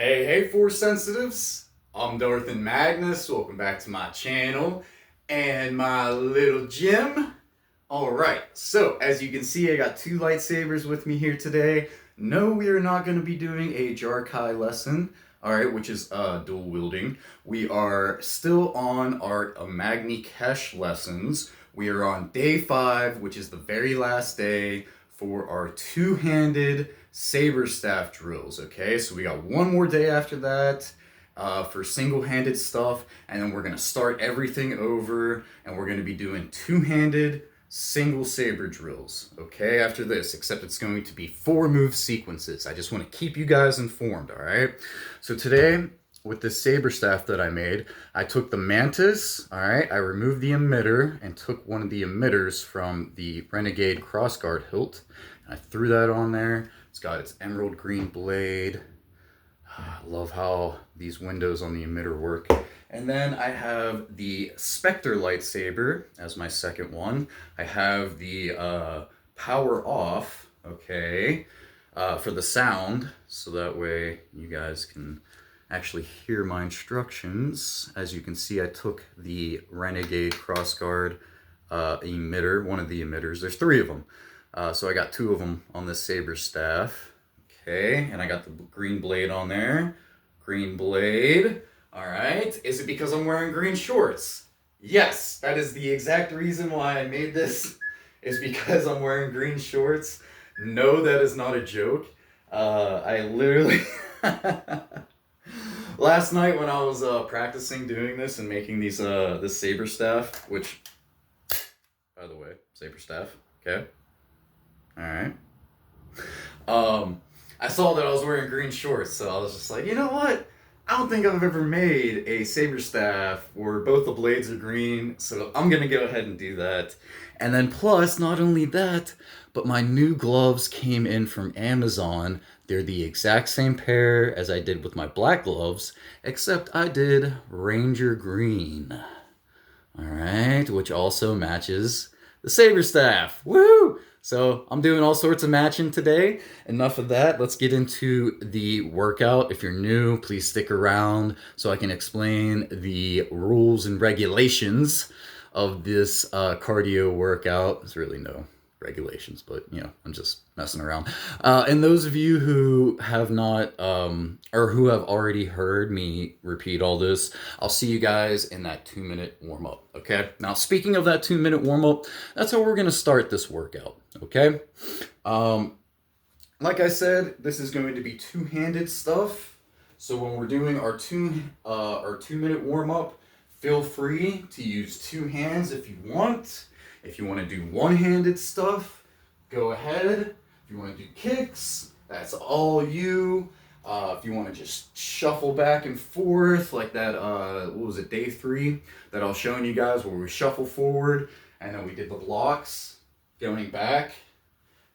Hey, Force Sensitives. I'm Darthan Magnus. Welcome back to my channel and my little gym. Alright, so as you can see, I got two lightsabers with me here today. No, we are not going to be doing a Jarkai lesson, alright, which is dual wielding. We are still on our Imagni Kesh lessons. We are on day 5, which is the very last day for our two-handed saber staff drills, okay? So we got one more day after that for single-handed stuff, and then we're going to start everything over, and we're going to be doing two-handed single saber drills, okay, after this, except it's going to be 4 move sequences. I just want to keep you guys informed, all right? So today, with this saber staff that I made, I took the mantis, all right, I removed the emitter and took one of the emitters from the Renegade crossguard hilt. I threw that on there. It's got its emerald green blade. I love how these windows on the emitter work. And then I have the Spectre lightsaber as my second one. I have the power off, okay, for the sound, so that way you guys can actually hear my instructions. As you can see, I took the Renegade crossguard emitter, one of the emitters. There's 3 of them. So I got 2 of them on this saber staff. Okay, and I got the green blade on there. Green blade. All right. Is it because I'm wearing green shorts? Yes, that is the exact reason why I made this, is because I'm wearing green shorts. No, that is not a joke. I literally... Last night when I was practicing doing this and making these this saber staff, which, by the way, saber staff, okay? All right. I saw that I was wearing green shorts, so I was just like, you know what? I don't think I've ever made a saber staff where both the blades are green, so I'm gonna go ahead and do that. And then plus, not only that, but my new gloves came in from Amazon. They're the exact same pair as I did with my black gloves, except I did Ranger Green. All right, which also matches the saber staff. Woo! So I'm doing all sorts of matching today. Enough of that. Let's get into the workout. If you're new, please stick around so I can explain the rules and regulations of this cardio workout. There's really no regulations, but you know, I'm just messing around. And those of you who have not or who have already heard me repeat all this, I'll see you guys in that 2-minute warm-up. Okay, now speaking of that 2-minute warm-up, that's how we're going to start this workout. Okay, like I said, this is going to be two-handed stuff, so when we're doing our 2-minute warm-up, feel free to use 2 hands if you want. If you want to do one-handed stuff, go ahead. If you want to do kicks, that's all you. If you want to just shuffle back and forth like that, what was it, day 3 that I was showing you guys, where we shuffle forward and then we did the blocks going back,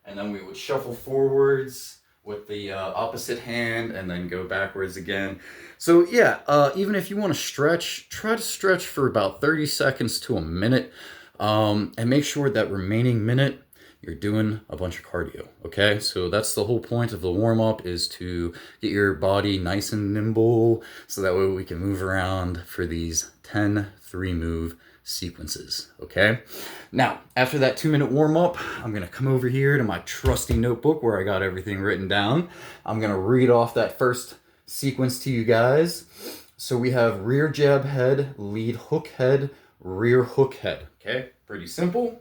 and then we would shuffle forwards with the opposite hand and then go backwards again. So yeah, even if you want to stretch, try to stretch for about 30 seconds to a minute. And make sure that remaining minute you're doing a bunch of cardio, okay? So that's the whole point of the warm-up, is to get your body nice and nimble so that way we can move around for these 10 3-move sequences, okay? Now, after that 2-minute warm-up, I'm gonna come over here to my trusty notebook where I got everything written down. I'm gonna read off that first sequence to you guys. So we have rear jab head, lead hook head, rear hook head. Okay, pretty simple.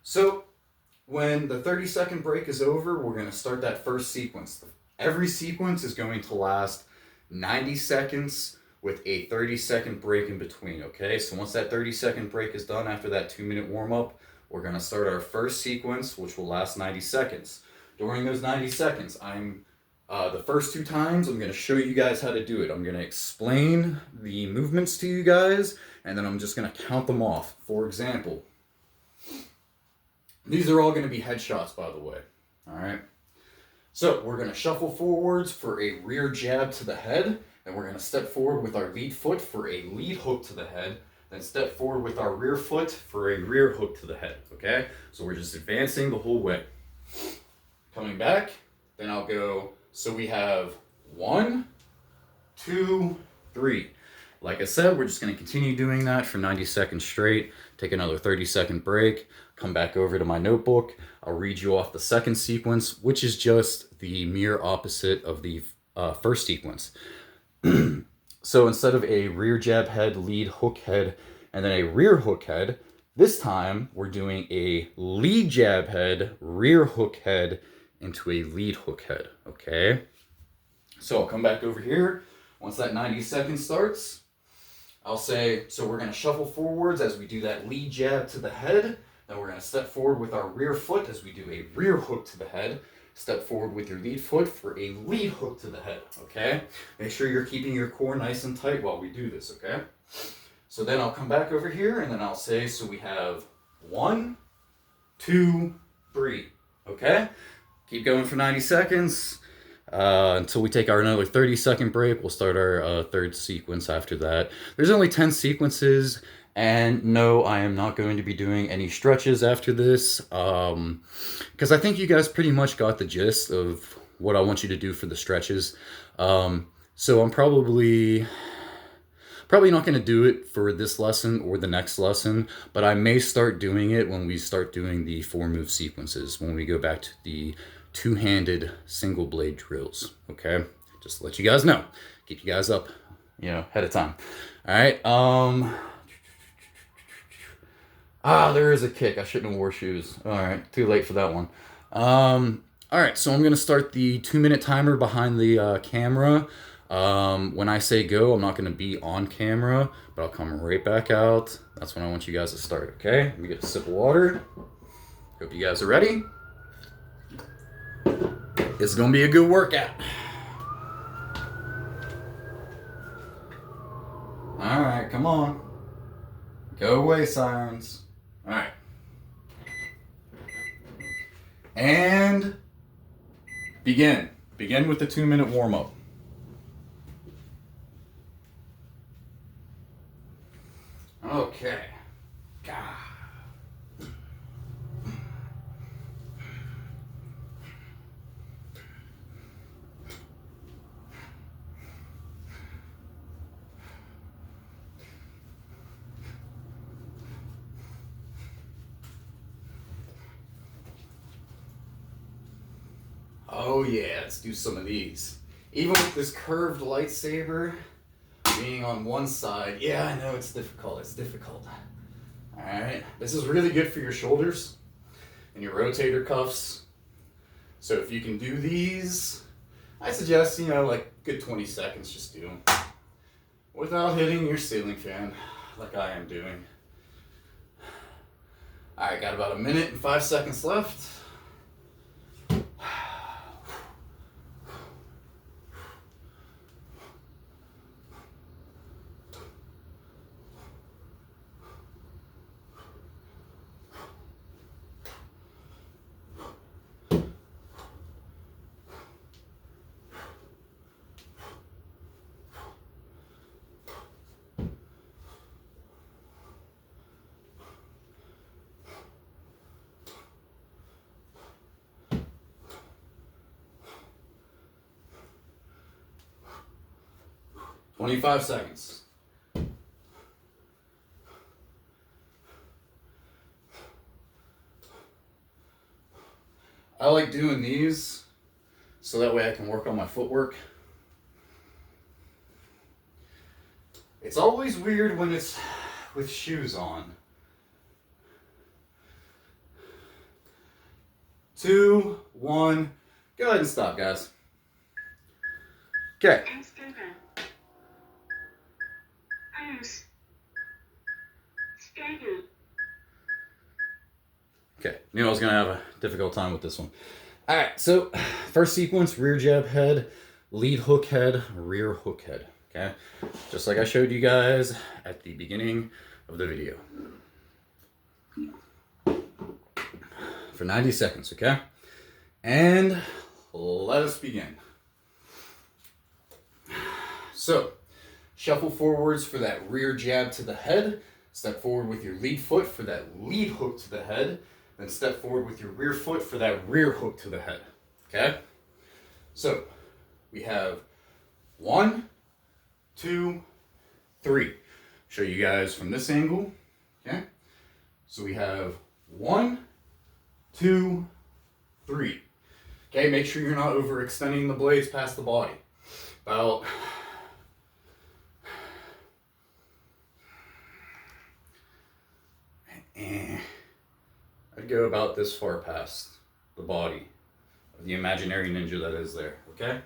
So when the 30-second break is over, we're going to start that first sequence. Every sequence is going to last 90 seconds with a 30-second break in between, okay? So once that 30-second break is done after that 2-minute warm-up, we're going to start our first sequence, which will last 90 seconds. During those 90 seconds, the first 2 times, I'm going to show you guys how to do it. I'm going to explain the movements to you guys, and then I'm just going to count them off. For example, these are all going to be headshots, by the way. All right. So we're going to shuffle forwards for a rear jab to the head, and we're going to step forward with our lead foot for a lead hook to the head, then step forward with our rear foot for a rear hook to the head. Okay. So we're just advancing the whole way. Coming back, then I'll go. So we have 1, 2, 3. Like I said, we're just going to continue doing that for 90 seconds straight. Take another 30-second break. Come back over to my notebook. I'll read you off the second sequence, which is just the mirror opposite of the first sequence. So instead of a rear jab head, lead hook head, and then a rear hook head, this time we're doing a lead jab head, rear hook head into a lead hook head, okay? So I'll come back over here. Once that 90 seconds starts, I'll say, so we're going to shuffle forwards as we do that lead jab to the head. Then we're going to step forward with our rear foot as we do a rear hook to the head. Step forward with your lead foot for a lead hook to the head, okay? Make sure you're keeping your core nice and tight while we do this, okay? So then I'll come back over here and then I'll say, so we have 1, 2, 3, okay? Keep going for 90 seconds until we take our another 30-second break. We'll start our third sequence after that. There's only 10 sequences, and no, I am not going to be doing any stretches after this because I think you guys pretty much got the gist of what I want you to do for the stretches. So I'm probably not going to do it for this lesson or the next lesson, but I may start doing it when we start doing the 4-move sequences, when we go back to the 2-handed single blade drills, okay? Just to let you guys know. Keep you guys up, ahead of time. All right. There is a kick. I shouldn't have wore shoes. All right, too late for that one. All right, so I'm going to start the 2-minute timer behind the camera. When I say go, I'm not going to be on camera, but I'll come right back out. That's when I want you guys to start, okay? Let me get a sip of water. Hope you guys are ready. It's going to be a good workout. All right, come on. Go away, sirens. All right. And begin. Begin with the 2-minute warm-up. Okay. God. Oh yeah, let's do some of these. Even with this curved lightsaber being on one side, yeah, I know it's difficult. All right, this is really good for your shoulders and your rotator cuffs. So if you can do these, I suggest, like good 20 seconds, just do them without hitting your ceiling fan like I am doing. All right, got about 1 minute and 5 seconds left. 25 seconds. I like doing these so that way I can work on my footwork. It's always weird when it's with shoes on. 2, 1, go ahead and stop, guys. Okay. Okay, knew I was going to have a difficult time with this one. All right, so first sequence, rear jab head, lead hook head, rear hook head, okay? Just like I showed you guys at the beginning of the video. For 90 seconds, okay? And let us begin. So, shuffle forwards for that rear jab to the head. Step forward with your lead foot for that lead hook to the head. Then step forward with your rear foot for that rear hook to the head. Okay? So, we have 1, 2, 3. Show you guys from this angle. Okay. So we have 1, 2, 3. Okay, make sure you're not overextending the blades past the body. About I'd go about this far past the body of the imaginary ninja that is there, okay?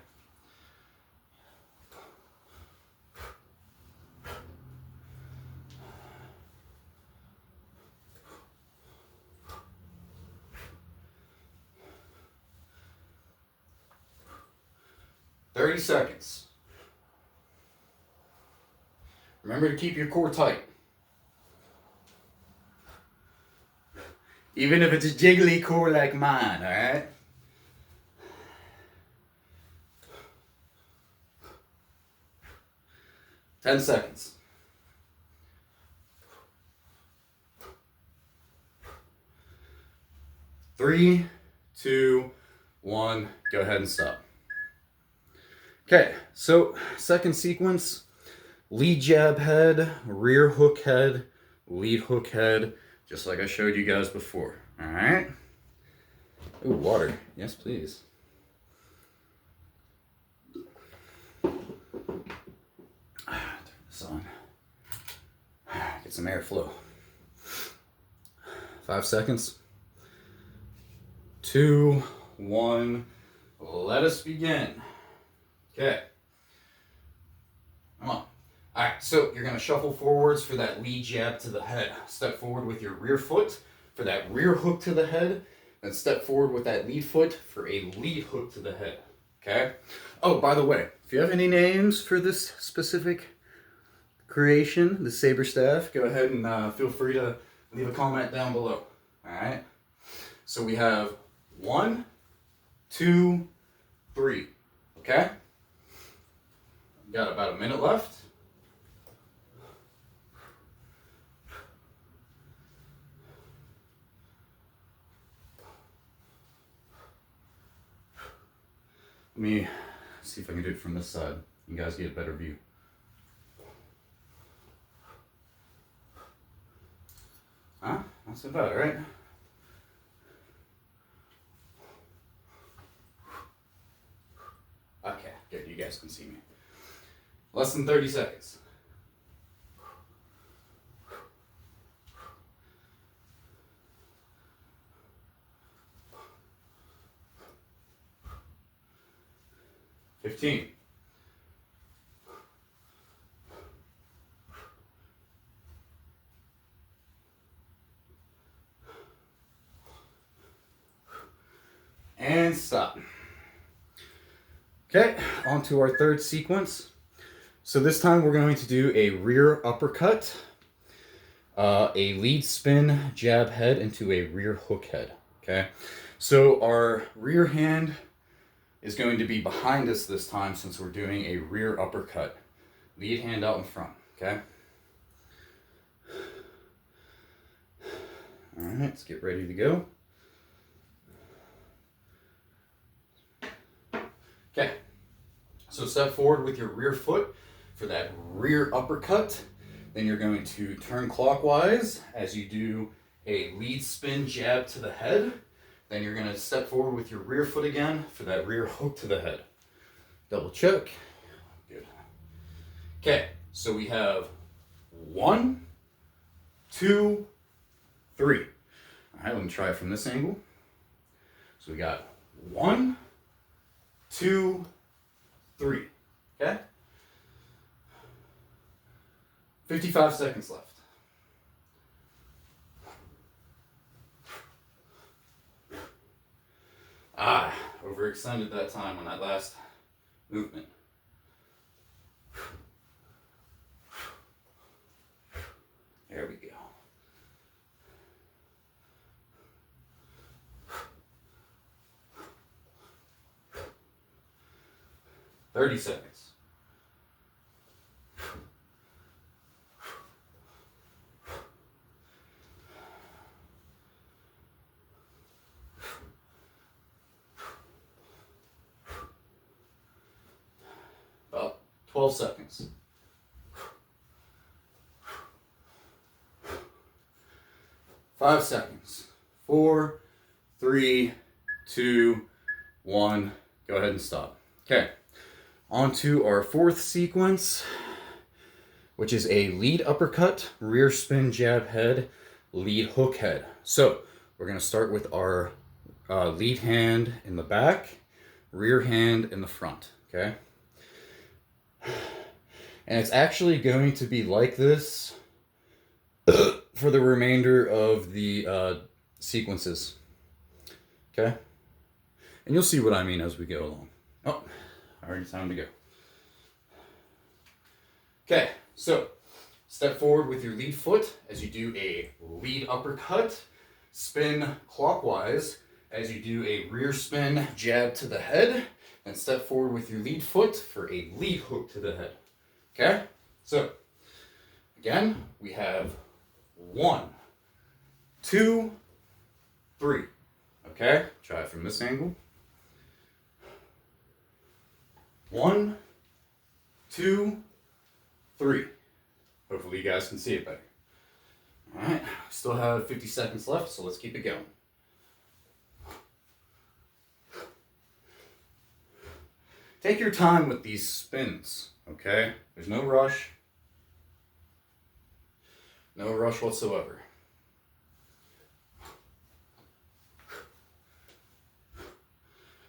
"30 seconds. Remember to keep your core tight. Even if it's a jiggly core like mine, alright? "10 seconds. Three, 2, 1, go ahead and stop. Okay, so second sequence, lead jab head, rear hook head, lead hook head, just like I showed you guys before, all right? Ooh, water, yes please. Turn this on, get some airflow. 5 seconds. 2, 1, let us begin. Okay. Come on. All right, so you're going to shuffle forwards for that lead jab to the head. Step forward with your rear foot for that rear hook to the head. Then step forward with that lead foot for a lead hook to the head. Okay? Oh, by the way, if you have any names for this specific creation, the Saber staff, go ahead and feel free to leave a comment down below. All right? So we have 1, 2, 3. Okay? Got about a minute left. Let me see if I can do it from this side. You guys get a better view. Huh? Not so bad, right? Okay, good. You guys can see me. Less than 30 seconds. "15. And stop. Okay, on to our third sequence. So this time we're going to do a rear uppercut, a lead spin jab head into a rear hook head. Okay, so our rear hand is going to be behind us this time since we're doing a rear uppercut. Lead hand out in front, okay? All right, let's get ready to go. Okay, so step forward with your rear foot for that rear uppercut. Then you're going to turn clockwise as you do a lead spin jab to the head. Then you're going to step forward with your rear foot again for that rear hook to the head. Double choke. Good. Okay, so we have 1, 2, 3. All right, let me try it from this angle. So we got 1, 2, 3. Okay? 55 seconds left. Overextended that time on that last movement. There we go. "30 seconds. About 12 seconds. 5 seconds. 4, 3, 2, 1. Go ahead and stop. Okay. On to our fourth sequence, which is a lead uppercut, rear spin jab head, lead hook head. So we're going to start with our lead hand in the back, rear hand in the front, okay? And it's actually going to be like this for the remainder of the sequences, okay? And you'll see what I mean as we go along. Oh, already time to go. Okay, so step forward with your lead foot as you do a lead uppercut, spin clockwise as you do a rear spin jab to the head, and step forward with your lead foot for a lead hook to the head. Okay, so again, we have 1, 2, 3. Okay, try it from this angle. 1, 2, 3. Hopefully you guys can see it better. All right, we still have 50 seconds left, so let's keep it going. Take your time with these spins, okay? There's no rush. No rush whatsoever.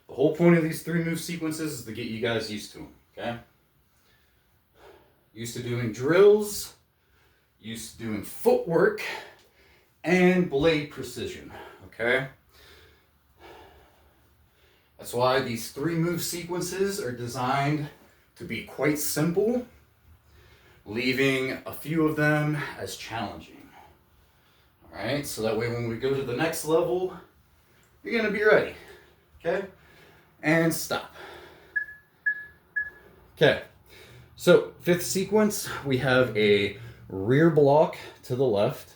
The whole point of these 3 move sequences is to get you guys used to them, okay? Used to doing drills, used to doing footwork, and blade precision, okay? That's why these 3 move sequences are designed to be quite simple, leaving a few of them as challenging. All right, so that way when we go to the next level, you're gonna be ready, okay? And stop. Okay, so 5th sequence, we have a rear block to the left,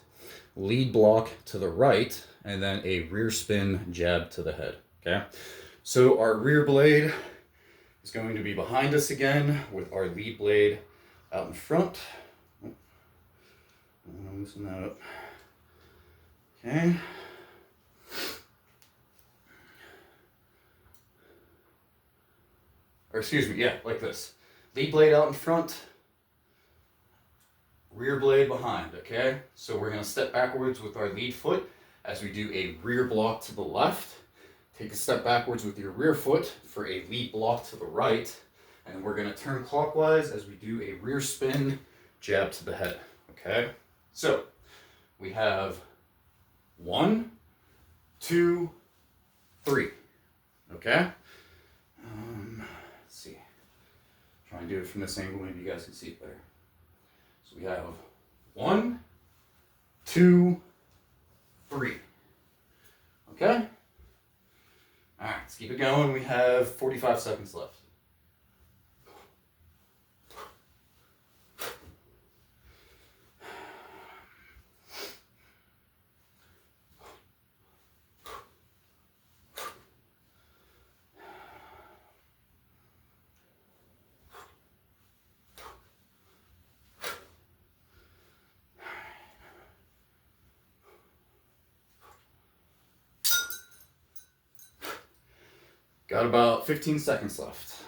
lead block to the right, and then a rear spin jab to the head, okay? So our rear blade is going to be behind us again with our lead blade out in front. Oh, I'm gonna loosen that up. Okay. Or excuse me, yeah, like this. Lead blade out in front, rear blade behind, okay? So we're gonna step backwards with our lead foot as we do a rear block to the left. Take a step backwards with your rear foot for a lead block to the right. And we're gonna turn clockwise as we do a rear spin jab to the head, okay? So we have 1, 2, 3, okay? Let's see. Try and do it from this angle, maybe you guys can see it better. So we have 1, 2, 3, okay? All right, let's keep it going. We have 45 seconds left. Got about 15 seconds left.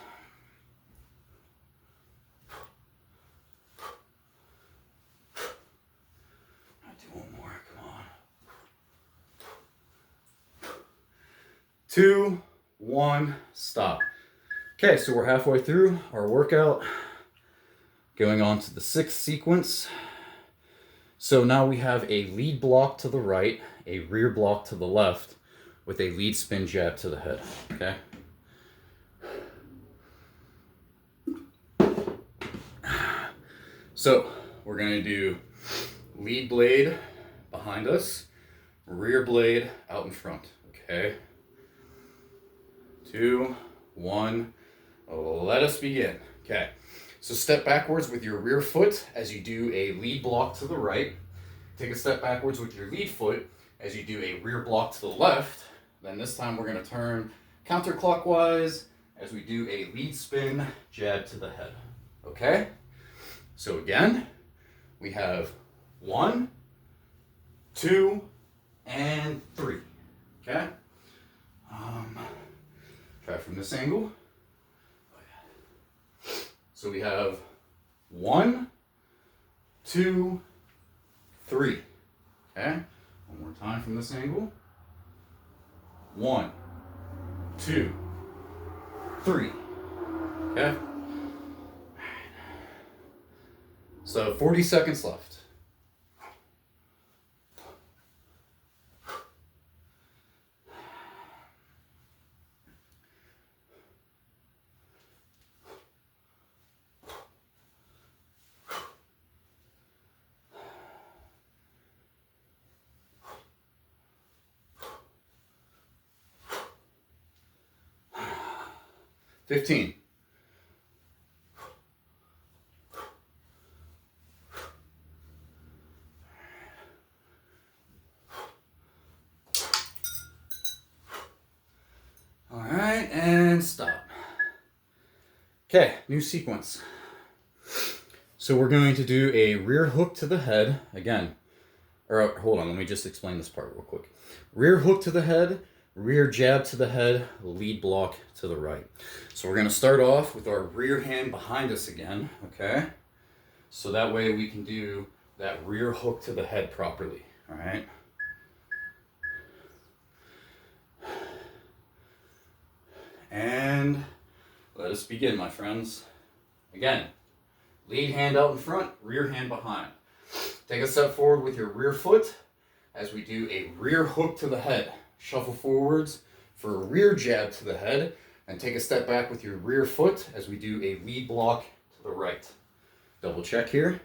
I'll do one more, come on. 2, 1, stop. Okay, so we're halfway through our workout. Going on to the 6th sequence. So now we have a lead block to the right, a rear block to the left, with a lead spin jab to the head, okay? So we're gonna do lead blade behind us, rear blade out in front, okay? 2, 1, let us begin. Okay, so step backwards with your rear foot as you do a lead block to the right. Take a step backwards with your lead foot as you do a rear block to the left. Then this time we're gonna turn counterclockwise as we do a lead spin jab to the head, okay? So again, we have 1, 2, and 3. Okay? Try from this angle. So we have 1, 2, 3. Okay? One more time from this angle. 1, 2, 3. Okay? So 40 seconds left. $15. All right, and stop. Okay, new sequence. So we're going to do a rear hook to the head again. Or hold on, let me just explain this part real quick. Rear hook to the head, rear jab to the head, lead block to the right. So we're going to start off with our rear hand behind us again, okay? So that way we can do that rear hook to the head properly, all right? And let us begin, my friends. Again, lead hand out in front, rear hand behind. Take a step forward with your rear foot as we do a rear hook to the head. Shuffle forwards for a rear jab to the head, and take a step back with your rear foot as we do a lead block to the right. Double check here.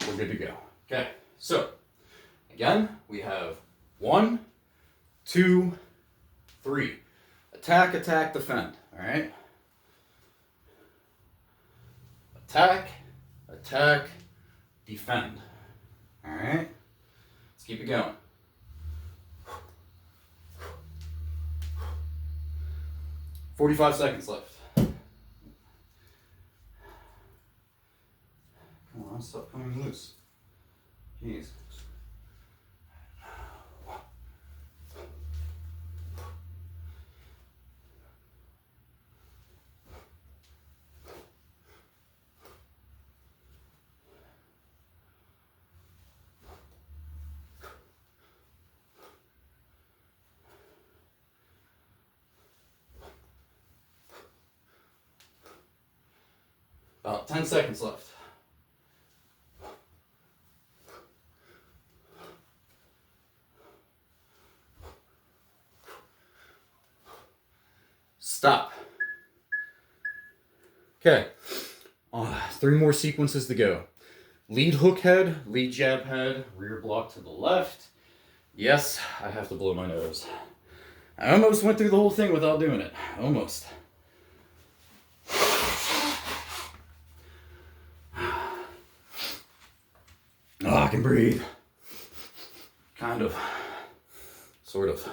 We're good to go. Okay, so again, we have 1, 2, 3. Attack, attack, defend. All right? Attack, attack, defend. All right? Let's keep it going. $45 seconds left. Come on, stop coming loose. Jeez. About 10 seconds left. Stop. Okay. 3 more sequences to go. Lead hook head, lead jab head, rear block to the left. Yes, I have to blow my nose. I almost went through the whole thing without doing it. Almost. Oh, I can breathe. Kind of. Sort of.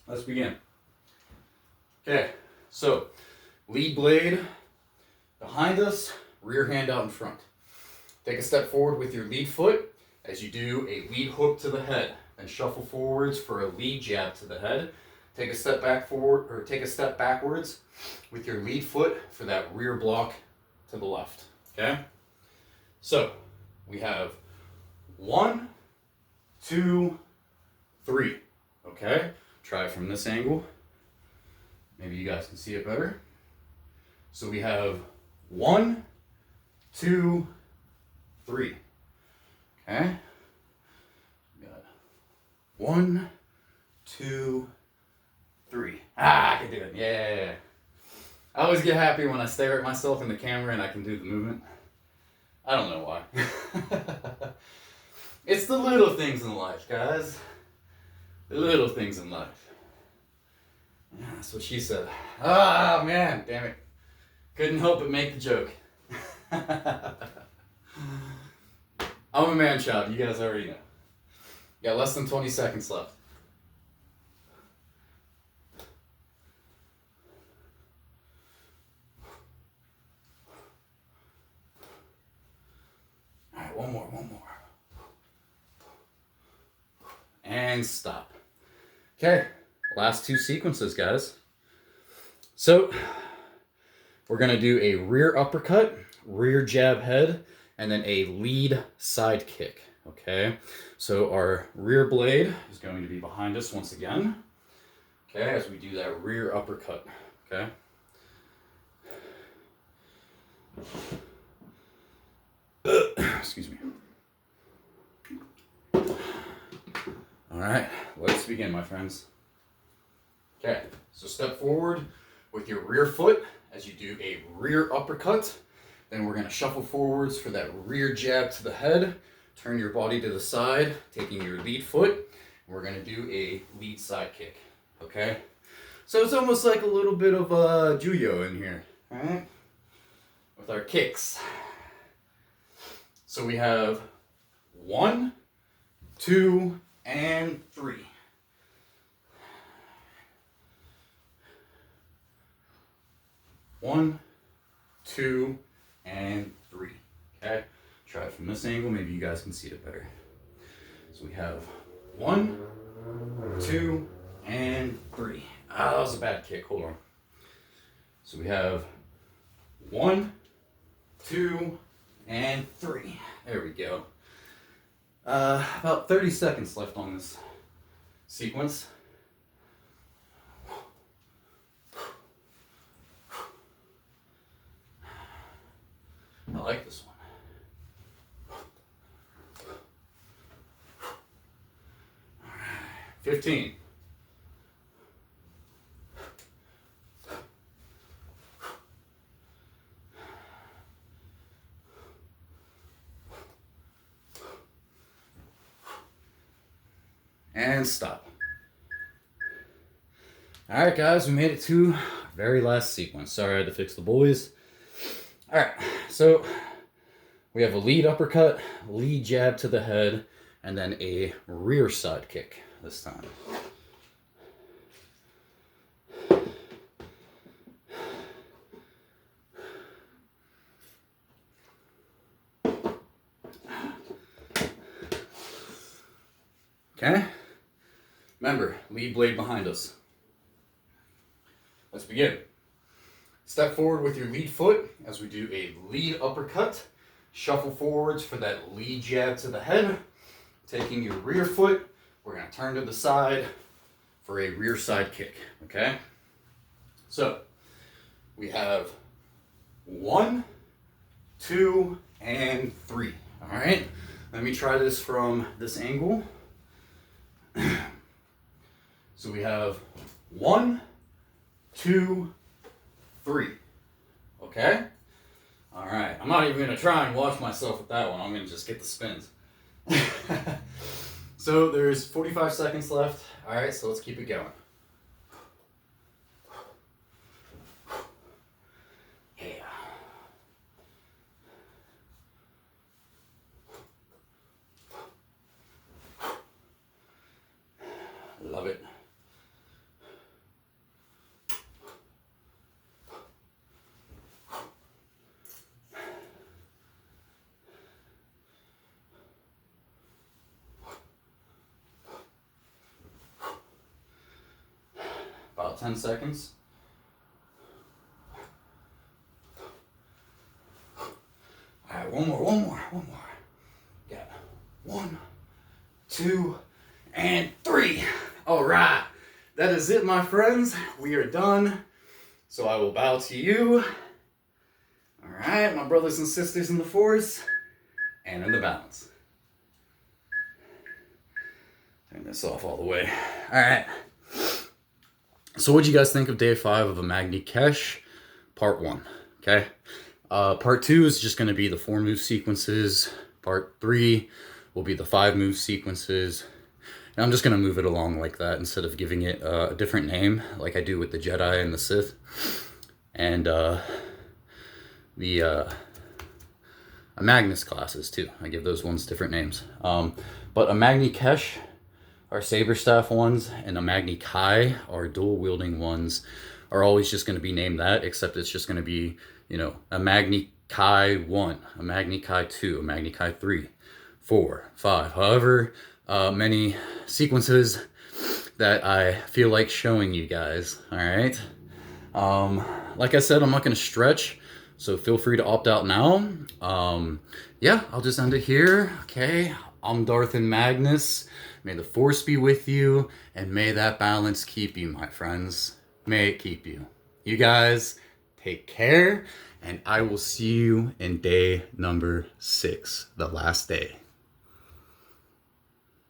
Let's begin. Okay, so lead blade behind us, rear hand out in front. Take a step forward with your lead foot as you do a lead hook to the head. Then shuffle forwards for a lead jab to the head. Take a step back forward, or take a step backwards with your lead foot for that rear block to the left. Okay? So we have 1, 2, 3. Okay? Try from this angle. Maybe you guys can see it better. So we have 1, 2, 3. Okay? We got 1, 2, 3. Ah, I can do it. Yeah. I always get happy when I stare at myself in the camera and I can do the movement. I don't know why. It's the little things in life, guys. The little things in life. Yeah, that's what she said. Ah, man, damn it. Couldn't help but make the joke. I'm a man child, you guys already know. Got less than 20 seconds left. and stop. Okay, last two sequences, guys. So we're gonna do a rear uppercut, rear jab head, and then a lead side kick, okay? So our rear blade is going to be behind us once again, okay, as we do that rear uppercut, okay? Excuse me. All right, let's begin, my friends. Okay, so step forward with your rear foot as you do a rear uppercut. Then we're gonna shuffle forwards for that rear jab to the head. Turn your body to the side, taking your lead foot. We're gonna do a lead side kick, okay? So it's almost like a little bit of judo in here, all right? With our kicks. So we have 1, 2, and 3. One, 2, and 3. Okay? Try it from this angle. Maybe you guys can see it better. So we have 1, 2, and 3. Ah, that was a bad kick. Hold on. So we have 1, 2, and 3. There we go. About 30 seconds left on this sequence. I like this one. All right, 15. And stop. All right, guys, we made it to very last sequence. Sorry, I had to fix the boys. All right, so we have a lead uppercut, lead jab to the head, and then a rear side kick this time. Okay? Remember, lead blade behind us. Let's begin. Step forward with your lead foot as we do a lead uppercut. Shuffle forwards for that lead jab to the head. Taking your rear foot, we're going to turn to the side for a rear side kick. Okay? So, we have 1, 2, and 3. All right? Let me try this from this angle. So we have 1, 2, 3. Okay? All right. I'm not even going to try and watch myself with that one. I'm going to just get the spins. So there's 45 seconds left. All right, so let's keep it going. Yeah. Love it. About 10 seconds. All right, one more. Got 1, 2, and 3. All right, that is it, my friends. We are done. So I will bow to you. All right, my brothers and sisters in the force and in the balance. Turn this off all the way. All right. So what do you guys think of day 5 of Imagni Kesh, part 1? Okay. Part 2 is just going to be the 4 move sequences. Part 3 will be the 5 move sequences. And I'm just going to move it along like that instead of giving it a different name like I do with the Jedi and the Sith. And the Magnus classes too. I give those ones different names. But Imagni Kesh are saber staff ones, and Imagni Kai, our dual wielding ones, are always just going to be named that, except it's just going to be, you know, Imagni Kai 1, Imagni Kai 2, Imagni Kai 3, 4, 5, however many sequences that I feel like showing you guys. All right. Like I said, I'm not going to stretch, so feel free to opt out now. Yeah, I'll just end it here. Okay. I'm Darth and Magnus. May the force be with you, and may that balance keep you, my friends. May it keep you. You guys take care, and I will see you in day number 6, the last day.